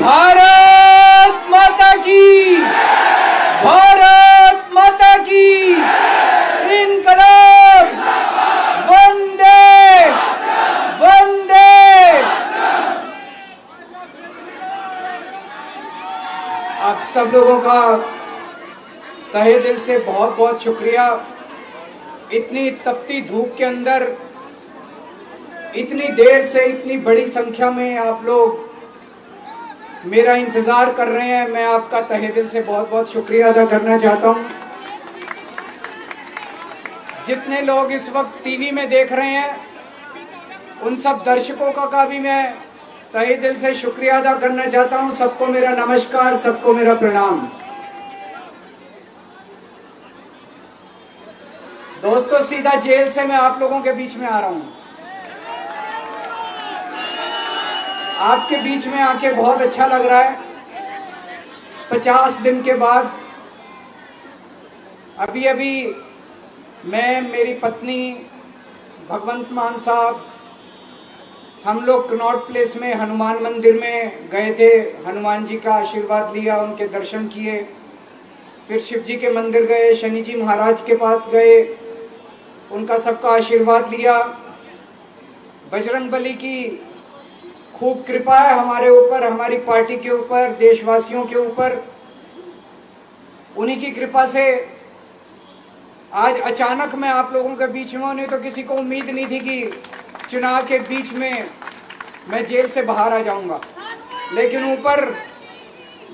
भारत माता की, भारत माता की, इनकलाब, वंदे वंदे। आप सब लोगों का तहे दिल से बहुत बहुत शुक्रिया। इतनी तपती धूप के अंदर इतनी देर से इतनी बड़ी संख्या में आप लोग मेरा इंतजार कर रहे हैं। मैं आपका तहे दिल से बहुत बहुत शुक्रिया अदा करना चाहता हूं। जितने लोग इस वक्त टीवी में देख रहे हैं उन सब दर्शकों का भी मैं तहे दिल से शुक्रिया अदा करना चाहता हूं। सबको मेरा नमस्कार, सबको मेरा प्रणाम। दोस्तों, सीधा जेल से मैं आप लोगों के बीच में आ रहा हूं। आपके बीच में आके बहुत अच्छा लग रहा है। 50 दिन के बाद अभी अभी मैं, मेरी पत्नी भगवंत मान साहब, हम लोग कनॉट प्लेस में हनुमान मंदिर में गए थे। हनुमान जी का आशीर्वाद लिया, उनके दर्शन किए। फिर शिव जी के मंदिर गए, शनि जी महाराज के पास गए, उनका सबका आशीर्वाद लिया। बजरंग बली की खूब कृपा है हमारे ऊपर, हमारी पार्टी के ऊपर, देशवासियों के ऊपर। उन्हीं की कृपा से आज अचानक मैं आप लोगों के बीच में हूं। नहीं तो किसी को उम्मीद नहीं थी कि चुनाव के बीच में मैं जेल से बाहर आ जाऊंगा। लेकिन ऊपर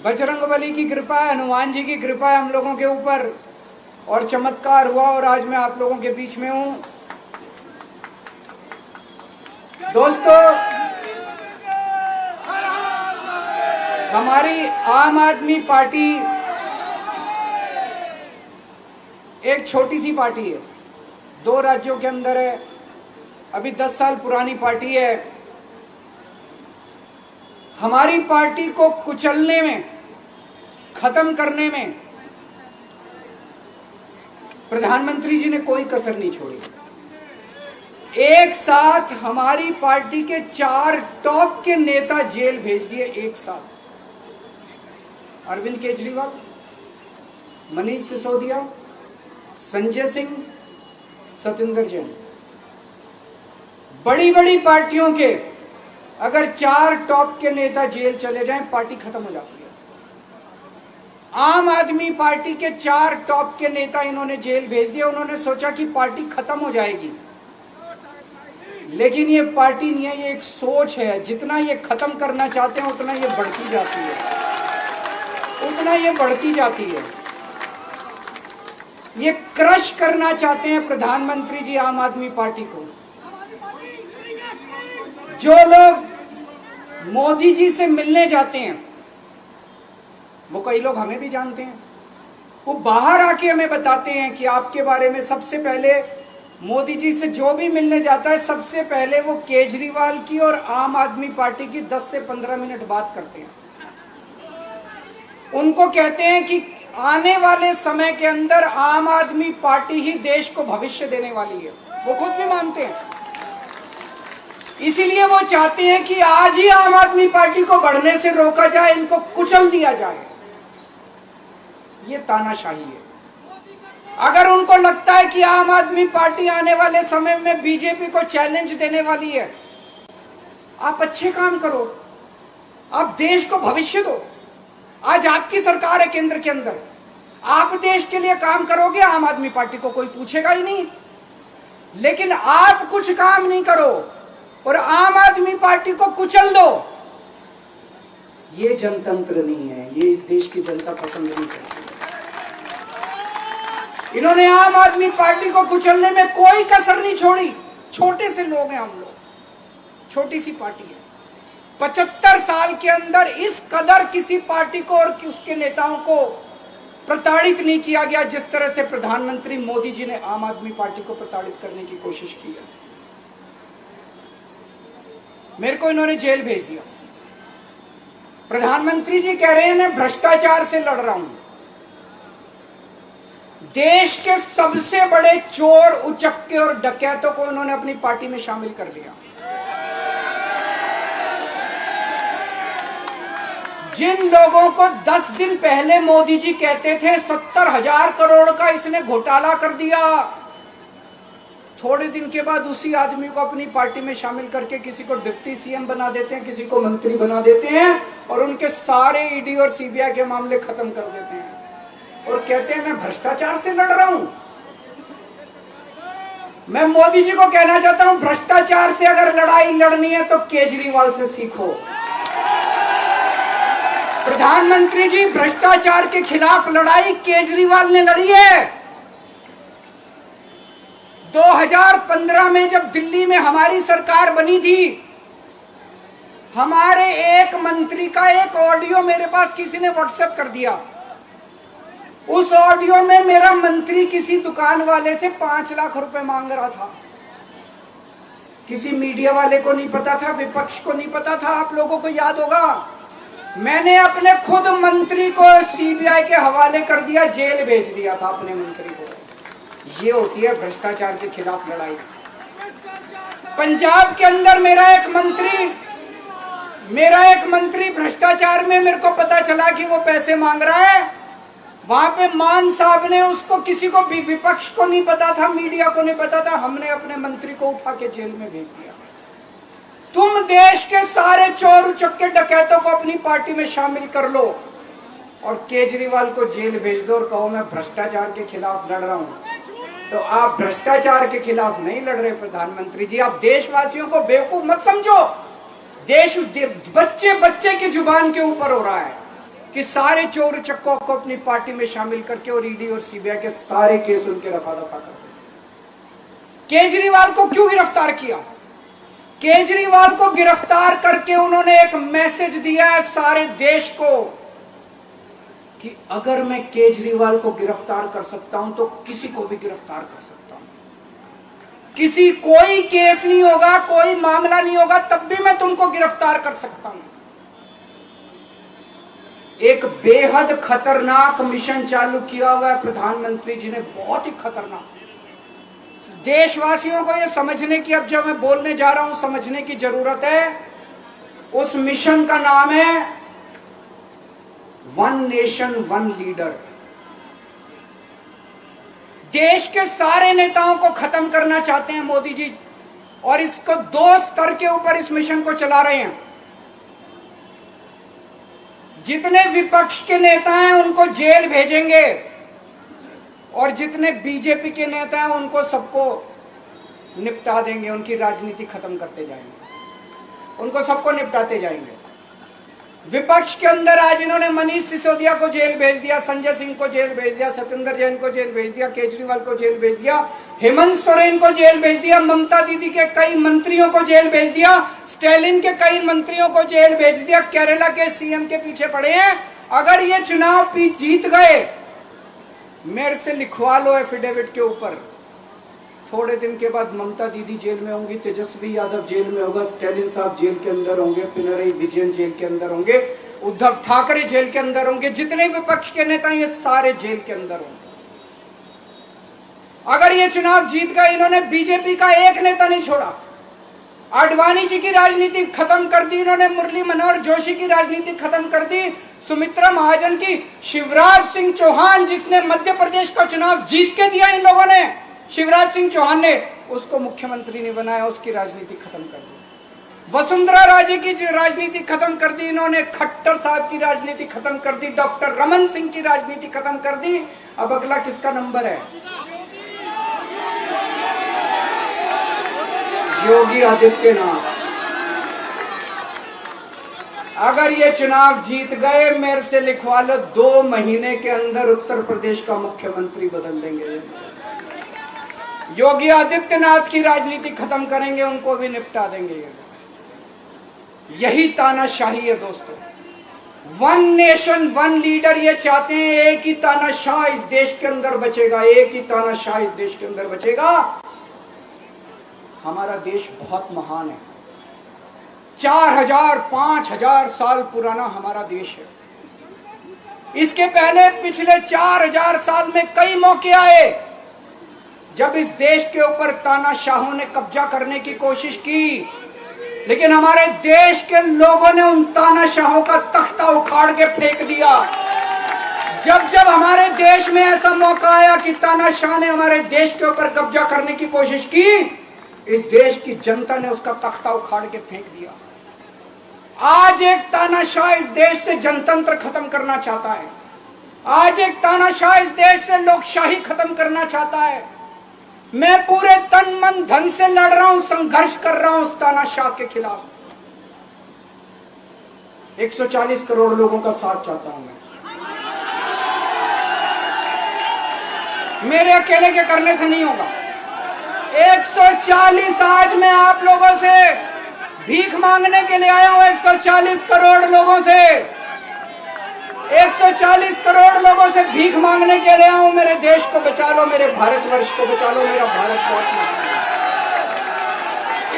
बजरंग बली की कृपा है, हनुमान जी की कृपा है हम लोगों के ऊपर, और चमत्कार हुआ और आज मैं आप लोगों के बीच में हूं। दोस्तों, हमारी आम आदमी पार्टी एक छोटी सी पार्टी है, 2 राज्यों के अंदर है, अभी 10 साल पुरानी पार्टी है। हमारी पार्टी को कुचलने में, खत्म करने में प्रधानमंत्री जी ने कोई कसर नहीं छोड़ी। एक साथ हमारी पार्टी के 4 टॉप के नेता जेल भेज दिए एक साथ। अरविंद केजरीवाल, मनीष सिसोदिया, संजय सिंह, सतेंद्र जैन। बड़ी बड़ी पार्टियों के अगर 4 टॉप के नेता जेल चले जाएं, पार्टी खत्म हो जाती है। आम आदमी पार्टी के 4 टॉप के नेता इन्होंने जेल भेज दिए। उन्होंने सोचा कि पार्टी खत्म हो जाएगी, लेकिन ये पार्टी नहीं है, ये एक सोच है। जितना ये खत्म करना चाहते हैं उतना ये बढ़ती जाती है, उतना ये बढ़ती जाती है। ये क्रश करना चाहते हैं प्रधानमंत्री जी आम आदमी पार्टी को। जो लोग मोदी जी से मिलने जाते हैं, वो कई लोग हमें भी जानते हैं, वो बाहर आके हमें बताते हैं कि आपके बारे में सबसे पहले मोदी जी से जो भी मिलने जाता है, सबसे पहले वो केजरीवाल की और आम आदमी पार्टी की 10 से 15 मिनट बात करते हैं। उनको कहते हैं कि आने वाले समय के अंदर आम आदमी पार्टी ही देश को भविष्य देने वाली है। वो खुद भी मानते हैं। इसीलिए वो चाहते हैं कि आज ही आम आदमी पार्टी को बढ़ने से रोका जाए, इनको कुचल दिया जाए। ये तानाशाही है। अगर उनको लगता है कि आम आदमी पार्टी आने वाले समय में बीजेपी को चैलेंज देने वाली है, आप अच्छे काम करो, आप देश को भविष्य दो। आज आपकी सरकार है केंद्र के अंदर, आप देश के लिए काम करोगे, आम आदमी पार्टी को कोई पूछेगा ही नहीं। लेकिन आप कुछ काम नहीं करो और आम आदमी पार्टी को कुचल दो, ये जनतंत्र नहीं है, ये इस देश की जनता पसंद नहीं करती। इन्होंने आम आदमी पार्टी को कुचलने में कोई कसर नहीं छोड़ी। छोटे से लोग हैं हम लोग, छोटी सी पार्टी है। 75 साल के अंदर इस कदर किसी पार्टी को और उसके नेताओं को प्रताड़ित नहीं किया गया जिस तरह से प्रधानमंत्री मोदी जी ने आम आदमी पार्टी को प्रताड़ित करने की कोशिश की है। मेरे को इन्होंने जेल भेज दिया। प्रधानमंत्री जी कह रहे हैं मैं भ्रष्टाचार से लड़ रहा हूं। देश के सबसे बड़े चोर, उचक्के और डकैतों को उन्होंने अपनी पार्टी में शामिल कर लिया। जिन लोगों को 10 दिन पहले मोदी जी कहते थे 70,000 करोड़ का इसने घोटाला कर दिया, थोड़े दिन के बाद उसी आदमी को अपनी पार्टी में शामिल करके किसी को डिप्टी सीएम बना देते हैं, किसी को मंत्री बना देते हैं और उनके सारे ईडी और सीबीआई के मामले खत्म कर देते हैं और कहते हैं मैं भ्रष्टाचार से लड़ रहा हूं। मैं मोदी जी को कहना चाहता हूं, भ्रष्टाचार से अगर लड़ाई लड़नी है तो केजरीवाल से सीखो। प्रधानमंत्री जी, भ्रष्टाचार के खिलाफ लड़ाई केजरीवाल ने लड़ी है। 2015 में जब दिल्ली में हमारी सरकार बनी थी, हमारे एक मंत्री का एक ऑडियो मेरे पास किसी ने व्हाट्सएप कर दिया। उस ऑडियो में मेरा मंत्री किसी दुकान वाले से 5 लाख रुपए मांग रहा था। किसी मीडिया वाले को नहीं पता था, विपक्ष को नहीं पता था। आप लोगों को याद होगा, मैंने अपने खुद मंत्री को सीबीआई के हवाले कर दिया, जेल भेज दिया था अपने मंत्री को। ये होती है भ्रष्टाचार के खिलाफ लड़ाई। पंजाब के अंदर मेरा एक मंत्री भ्रष्टाचार में, मेरे को पता चला कि वो पैसे मांग रहा है। वहां पे मान साहब ने उसको, किसी को भी, विपक्ष को नहीं पता था, मीडिया को नहीं पता था, हमने अपने मंत्री को उठा के जेल में भेज दिया। तुम देश के सारे चोर उचक्के डकैतों को अपनी पार्टी में शामिल कर लो और केजरीवाल को जेल भेज दो और कहो मैं भ्रष्टाचार के खिलाफ लड़ रहा हूं। तो आप भ्रष्टाचार के खिलाफ नहीं लड़ रहे प्रधानमंत्री जी। आप देशवासियों को बेवकूफ मत समझो। देश बच्चे बच्चे की जुबान के ऊपर हो रहा है कि सारे चोर चक्कों को अपनी पार्टी में शामिल करके और ईडी और सीबीआई के सारे केस उनके रफा दफा कर दो। केजरीवाल को क्यों गिरफ्तार किया? केजरीवाल को गिरफ्तार करके उन्होंने एक मैसेज दिया है सारे देश को कि अगर मैं केजरीवाल को गिरफ्तार कर सकता हूं तो किसी को भी गिरफ्तार कर सकता हूं। कोई केस नहीं होगा, कोई मामला नहीं होगा, तब भी मैं तुमको गिरफ्तार कर सकता हूं। एक बेहद खतरनाक मिशन चालू किया हुआ है प्रधानमंत्री जी ने, बहुत ही खतरनाक। देशवासियों को यह समझने की, अब जब मैं बोलने जा रहा हूं, समझने की जरूरत है। उस मिशन का नाम है वन नेशन वन लीडर। देश के सारे नेताओं को खत्म करना चाहते हैं मोदी जी और इसको 2 स्तर के ऊपर इस मिशन को चला रहे हैं। जितने विपक्ष के नेता हैं उनको जेल भेजेंगे और जितने बीजेपी के नेता हैं उनको सबको निपटा देंगे, उनकी राजनीति खत्म करते जाएंगे, उनको सबको निपटाते जाएंगे। विपक्ष के अंदर आज इन्होंने मनीष सिसोदिया को जेल भेज दिया, संजय सिंह को जेल भेज दिया, सत्येंद्र जैन को जेल भेज दिया, केजरीवाल को जेल भेज दिया, हेमंत सोरेन को जेल भेज दिया, ममता दीदी के कई मंत्रियों को जेल भेज दिया, स्टालिन के कई मंत्रियों को जेल भेज दिया, केरला के सीएम के पीछे पड़े हैं। अगर ये चुनाव जीत गए, मेरे से लिखवा लो एफिडेविट के ऊपर, थोड़े दिन के बाद ममता दीदी जेल में होंगी, तेजस्वी यादव जेल में होगा, स्टालिन साहब जेल के अंदर होंगे, पिनरई विजयन जेल के अंदर होंगे, उद्धव ठाकरे जेल के अंदर होंगे, जितने विपक्ष के नेता ये सारे जेल के अंदर होंगे। अगर ये चुनाव जीत गए, इन्होंने बीजेपी का एक नेता नहीं छोड़ा। आडवाणी जी की राजनीति खत्म कर दी इन्होंने, मुरली मनोहर जोशी की राजनीति खत्म कर दी, सुमित्रा महाजन की, शिवराज सिंह चौहान जिसने मध्य प्रदेश का चुनाव जीत के दिया इन लोगों ने, शिवराज सिंह चौहान ने उसको मुख्यमंत्री नहीं बनाया, उसकी राजनीति खत्म कर दी। वसुंधरा राजे की राजनीति खत्म कर दी इन्होंने, खट्टर साहब की राजनीति खत्म कर दी, डॉक्टर रमन सिंह की राजनीति खत्म कर दी। अब अगला किसका नंबर है? योगी आदित्यनाथ। अगर ये चुनाव जीत गए, मेरे से लिखवा लो, 2 महीने के अंदर उत्तर प्रदेश का मुख्यमंत्री बदल देंगे। योगी आदित्यनाथ की राजनीति खत्म करेंगे, उनको भी निपटा देंगे। यही तानाशाही है दोस्तों। वन नेशन वन लीडर ये चाहते हैं, एक ही तानाशाह इस देश के अंदर बचेगा, एक ही तानाशाह इस देश के अंदर बचेगा। हमारा देश बहुत महान है, 4000 5000 साल पुराना हमारा देश है। इसके पहले पिछले 4000 साल में कई मौके आए जब इस देश के ऊपर तानाशाहों ने कब्जा करने की कोशिश की। लेकिन हमारे देश के लोगों ने उन तानाशाहों का तख्ता उखाड़ के फेंक दिया। जब जब हमारे देश में ऐसा मौका आया कि तानाशाह ने हमारे देश के ऊपर कब्जा करने की कोशिश की, इस देश की जनता ने उसका तख्ता उखाड़ के फेंक दिया। आज एक तानाशाह इस देश से जनतंत्र खत्म करना चाहता है। आज एक तानाशाह इस देश से लोकशाही खत्म करना चाहता है। मैं पूरे तन मन धन से लड़ रहा हूं, संघर्ष कर रहा हूं उस तानाशाह के खिलाफ। 140 करोड़ लोगों का साथ चाहता हूं मैं। मेरे अकेले के करने से नहीं होगा। 140 आज मैं आप लोगों से भीख मांगने के लिए आया हूं। 140 करोड़ लोगों से 140 करोड़ लोगों से भीख मांगने के लिए आया हूं। मेरे देश को बचा लो, मेरे भारतवर्ष को बचा लो, मेरा भारत बहुत महान है।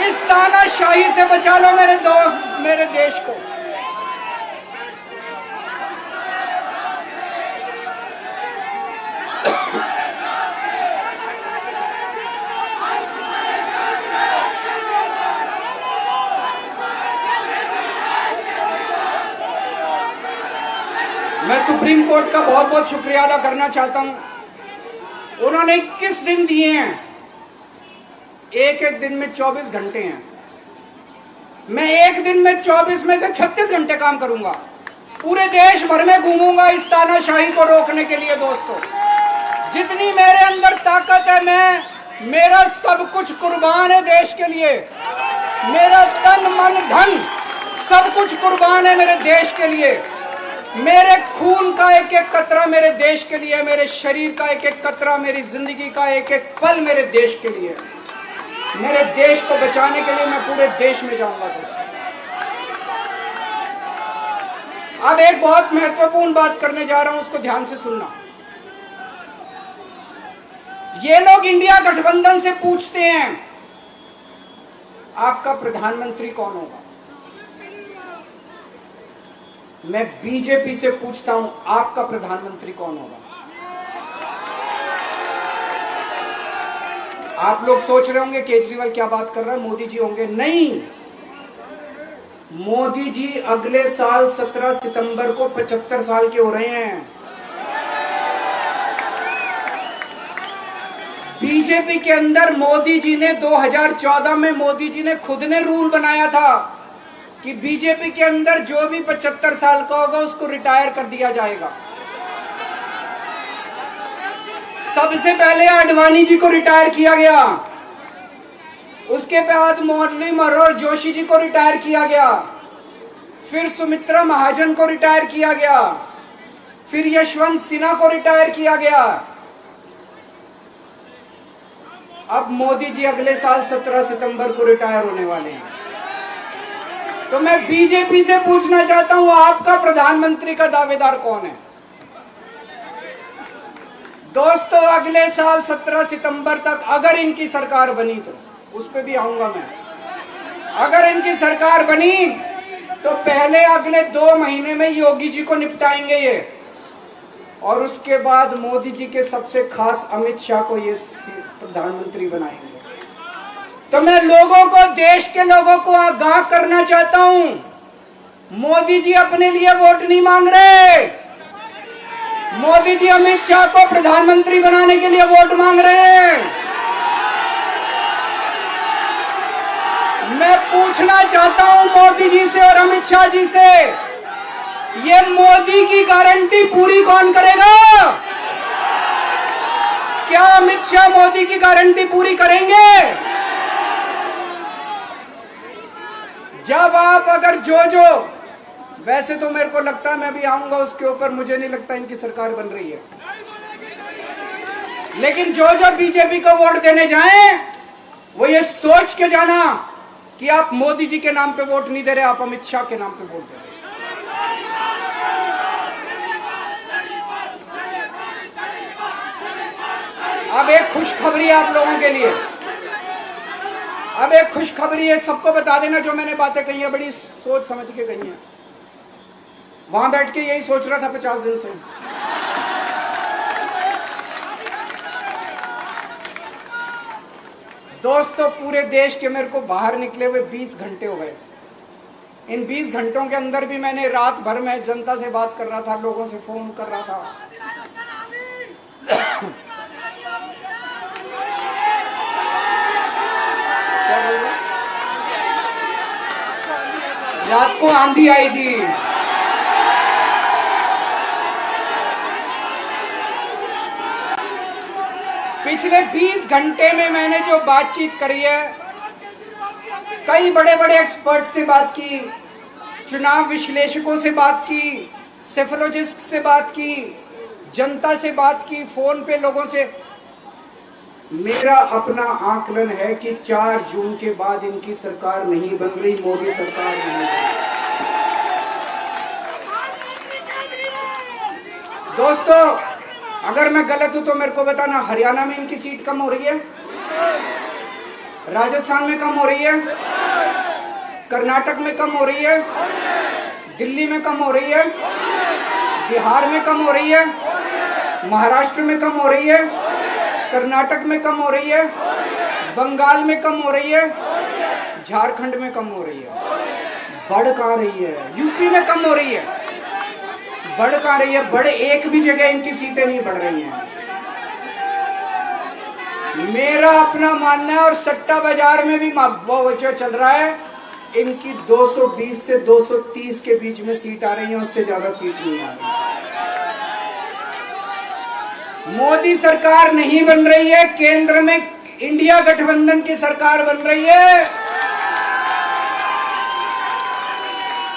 इस तानाशाही से बचा लो मेरे दोस्त, मेरे देश को। मैं सुप्रीम कोर्ट का बहुत बहुत शुक्रिया अदा करना चाहता हूं। उन्होंने 21 दिन दिए हैं, एक एक दिन में 24 घंटे हैं। मैं एक दिन में 24 में से 36 घंटे काम करूंगा। पूरे देश भर में घूमूंगा इस तानाशाही को रोकने के लिए। दोस्तों, जितनी मेरे अंदर ताकत है, मेरा सब कुछ कुर्बान है देश के लिए। मेरा तन मन धन सब कुछ कुर्बान है मेरे देश के लिए। मेरे खून का एक एक कतरा मेरे देश के लिए, मेरे शरीर का एक एक कतरा, मेरी जिंदगी का एक एक पल मेरे देश के लिए। मेरे देश को बचाने के लिए मैं पूरे देश में जाऊंगा। दोस्तों, अब एक बहुत महत्वपूर्ण बात करने जा रहा हूं, उसको ध्यान से सुनना। ये लोग इंडिया गठबंधन से पूछते हैं आपका प्रधानमंत्री कौन होगा। मैं बीजेपी से पूछता हूं आपका प्रधानमंत्री कौन होगा। आप लोग सोच रहे होंगे केजरीवाल क्या बात कर रहा है, मोदी जी होंगे। नहीं, मोदी जी अगले साल 17 सितंबर को 75 साल के हो रहे हैं। बीजेपी के अंदर मोदी जी ने 2014 में मोदी जी ने खुद ने रूल बनाया था कि बीजेपी के अंदर जो भी 75 साल का होगा उसको रिटायर कर दिया जाएगा। सबसे पहले आडवाणी जी को रिटायर किया गया, उसके बाद मुरली मनोहर जोशी जी को रिटायर किया गया, फिर सुमित्रा महाजन को रिटायर किया गया, फिर यशवंत सिन्हा को रिटायर किया गया। अब मोदी जी अगले साल 17 सितंबर को रिटायर होने वाले हैं। तो मैं बीजेपी से पूछना चाहता हूं आपका प्रधानमंत्री का दावेदार कौन है। दोस्तों, अगले साल 17 सितंबर तक अगर इनकी सरकार बनी, तो उस पर भी आऊंगा मैं। अगर इनकी सरकार बनी तो पहले अगले 2 महीने में योगी जी को निपटाएंगे ये, और उसके बाद मोदी जी के सबसे खास अमित शाह को ये प्रधानमंत्री बनाएंगे। तो मैं लोगों को, देश के लोगों को आगाह करना चाहता हूं, मोदी जी अपने लिए वोट नहीं मांग रहे। मोदी जी अमित शाह को प्रधानमंत्री बनाने के लिए वोट मांग रहे हैं। मैं पूछना चाहता हूं मोदी जी से और अमित शाह जी से, ये मोदी की गारंटी पूरी कौन करेगा? क्या अमित शाह मोदी की गारंटी पूरी करेंगे? जब आप अगर जो वैसे तो मेरे को लगता है मैं भी आऊंगा उसके ऊपर, मुझे नहीं लगता इनकी सरकार बन रही है, लेकिन जो बीजेपी को वोट देने जाएं वो ये सोच के जाना कि आप मोदी जी के नाम पे वोट नहीं दे रहे, आप अमित शाह के नाम पे वोट दे रहे। अब एक खुशखबरी है आप लोगों के लिए, अब एक खुशखबरी है। सबको बता देना जो मैंने बातें कही है, बड़ी सोच समझ के कही है। वहां बैठ के यही सोच रहा था 50 दिन से। दोस्तों, पूरे देश के मेरे को बाहर निकले हुए 20 घंटे हो गए। इन 20 घंटों के अंदर भी मैंने रात भर में जनता से बात कर रहा था, लोगों से फोन कर रहा था। क्या बोल रहे? रात को आंधी आई थी। पिछले 20 घंटे में मैंने जो बातचीत करी है, कई बड़े बड़े एक्सपर्ट से बात की, चुनाव विश्लेषकों से बात की, सेफोलॉजिस्ट से बात की, जनता से बात की, फोन पे लोगों से। मेरा अपना आकलन है कि 4 जून के बाद इनकी सरकार नहीं बन रही, मोदी सरकार नहीं बन रही। दोस्तों, अगर मैं गलत हूं तो मेरे को बताना। हरियाणा में इनकी सीट कम हो रही है, राजस्थान में कम हो रही है, कर्नाटक में कम हो रही है, दिल्ली में कम हो रही है, बिहार में कम हो रही है, महाराष्ट्र में कम हो रही है, कर्नाटक में कम हो रही है, बंगाल में कम हो रही है, झारखंड में कम हो रही है। बढ़ कहां रही है? यूपी में कम हो रही है, बढ़ कहां रही है? बड़े एक भी जगह इनकी सीटें नहीं बढ़ रही हैं। मेरा अपना मानना है, और सट्टा बाजार में भी जो चल रहा है, इनकी 220 से 230 के बीच में सीट आ रही है, उससे ज्यादा सीट नहीं आ रही। मोदी सरकार नहीं बन रही है, केंद्र में इंडिया गठबंधन की सरकार बन रही है।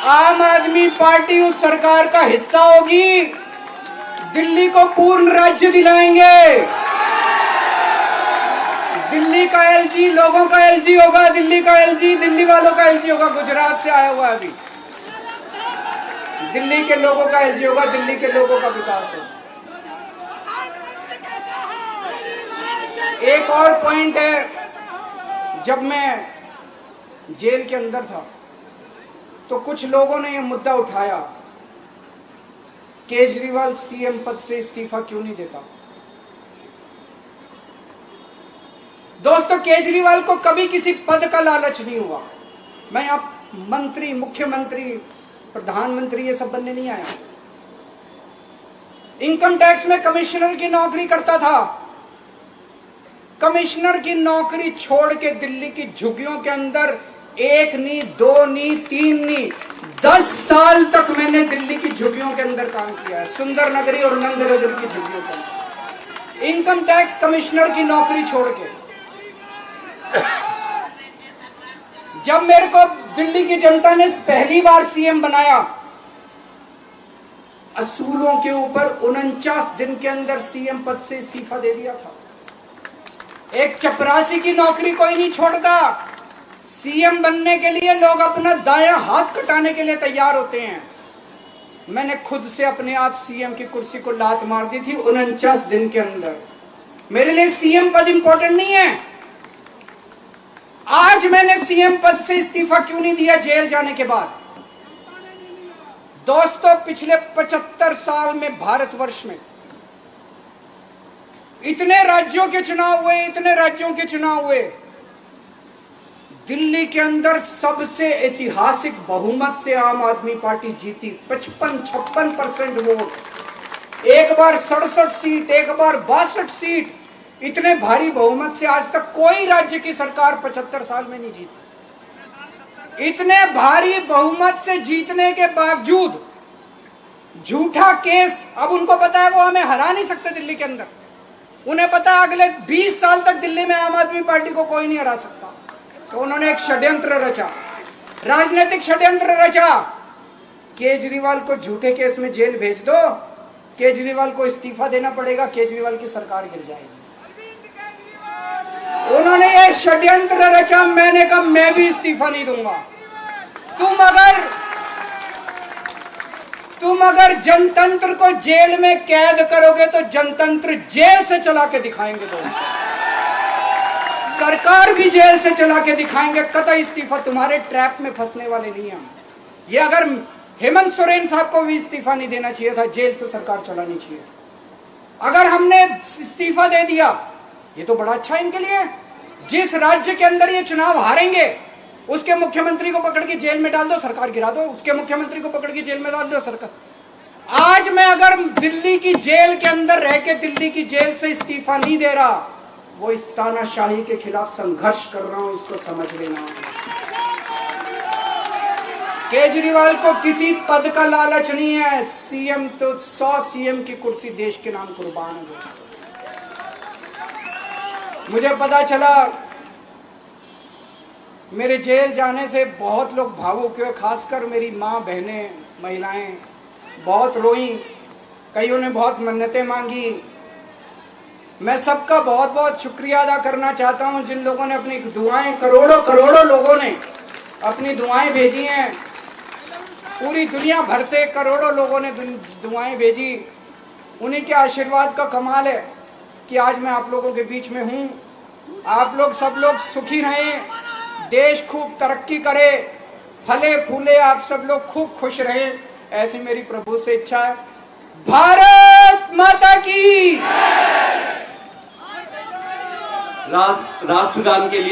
आम आदमी पार्टी उस सरकार का हिस्सा होगी। दिल्ली को पूर्ण राज्य दिलाएंगे। दिल्ली का एलजी लोगों का एलजी होगा, दिल्ली का एलजी दिल्ली वालों का एलजी होगा। गुजरात से आया हुआ है अभी। दिल्ली के लोगों का एलजी होगा, दिल्ली के लोगों का विकास होगा। एक और पॉइंट है, जब मैं जेल के अंदर था तो कुछ लोगों ने यह मुद्दा उठाया, केजरीवाल सीएम पद से इस्तीफा क्यों नहीं देता। दोस्तों, केजरीवाल को कभी किसी पद का लालच नहीं हुआ। मैं आप मंत्री, मुख्यमंत्री, प्रधानमंत्री ये सब बनने नहीं आया। इनकम टैक्स में कमिश्नर की नौकरी करता था। कमिश्नर की नौकरी छोड़ के दिल्ली की झुग्गियों के अंदर 1 नहीं, 2 नहीं, 3 नहीं, 10 साल तक मैंने दिल्ली की झुग्गियों के अंदर काम किया है, सुंदर नगरी और नंद नगर की झुग्गियों के अंदर, इनकम टैक्स कमिश्नर की नौकरी छोड़ के। जब मेरे को दिल्ली की जनता ने पहली बार सीएम बनाया, असूलों के ऊपर 49 दिन के अंदर सीएम पद से इस्तीफा दे दिया था। एक चपरासी की नौकरी कोई नहीं छोड़ता। सीएम बनने के लिए लोग अपना दायां हाथ कटाने के लिए तैयार होते हैं। मैंने खुद से अपने आप सीएम की कुर्सी को लात मार दी थी 49 दिन के अंदर। मेरे लिए सीएम पद इंपॉर्टेंट नहीं है। आज मैंने सीएम पद से इस्तीफा क्यों नहीं दिया जेल जाने के बाद? दोस्तों, पिछले 75 साल में भारतवर्ष में इतने राज्यों के चुनाव हुए, इतने राज्यों के चुनाव हुए, दिल्ली के अंदर सबसे ऐतिहासिक बहुमत से आम आदमी पार्टी जीती। 55-56% वोट, एक बार 67 सीट, एक बार 62 सीट। इतने भारी बहुमत से आज तक कोई राज्य की सरकार 75 साल में नहीं जीती। इतने भारी बहुमत से जीतने के बावजूद झूठा केस, अब उनको पता है वो हमें हरा नहीं सकते दिल्ली के अंदर। उन्हें पता है अगले 20 साल तक दिल्ली में आम आदमी पार्टी को कोई नहीं हरा सकता। तो उन्होंने एक षड्यंत्र रचा, राजनीतिक षड्यंत्र रचा। केजरीवाल को झूठे केस में जेल भेज दो, केजरीवाल को इस्तीफा देना पड़ेगा, केजरीवाल की सरकार गिर जाएगी। उन्होंने ये षड्यंत्र रचा। मैंने कहा मैं भी इस्तीफा नहीं दूंगा। तुम अगर जनतंत्र को जेल में कैद करोगे तो जनतंत्र जेल से चला के दिखाएंगे। दोस्तों, सरकार भी जेल से चला के दिखाएंगे। कतई इस्तीफा, तुम्हारे ट्रैप में फंसने वाले नहीं हम। ये अगर हेमंत सोरेन साहब को भी इस्तीफा नहीं देना चाहिए था, जेल से सरकार चलानी चाहिए। अगर हमने इस्तीफा दे दिया, ये तो बड़ा अच्छा इनके लिए। जिस राज्य के अंदर ये चुनाव हारेंगे उसके मुख्यमंत्री को पकड़ के जेल में डाल दो, सरकार गिरा दो। उसके मुख्यमंत्री को पकड़ के जेल में डाल दो, सरकार। आज मैं अगर दिल्ली की जेल के अंदर रह के दिल्ली की जेल से इस्तीफा नहीं दे रहा, वो इस तानाशाही के खिलाफ संघर्ष कर रहा हूं, इसको समझ लेना। केजरीवाल को किसी पद का लालच नहीं है। सीएम तो 100 सीएम की कुर्सी देश के नाम कुर्बान है। मुझे पता चला मेरे जेल जाने से बहुत लोग भावुक हुए, खासकर मेरी माँ, बहनें, महिलाएं बहुत रोई, कईयों ने बहुत मन्नतें मांगी। मैं सबका बहुत बहुत शुक्रिया अदा करना चाहता हूं जिन लोगों ने अपनी दुआएं, करोड़ों करोड़ों लोगों ने अपनी दुआएं भेजी हैं। पूरी दुनिया भर से करोड़ों लोगों ने दुआएं भेजी। उन्हीं के आशीर्वाद का कमाल है कि आज मैं आप लोगों के बीच में हूं। आप लोग सब लोग सुखी रहें, देश खूब तरक्की करे, फले फूले, आप सब लोग खूब खुश रहें, ऐसी मेरी प्रभु से इच्छा है। भारत माता की। राष्ट्रगान के लिए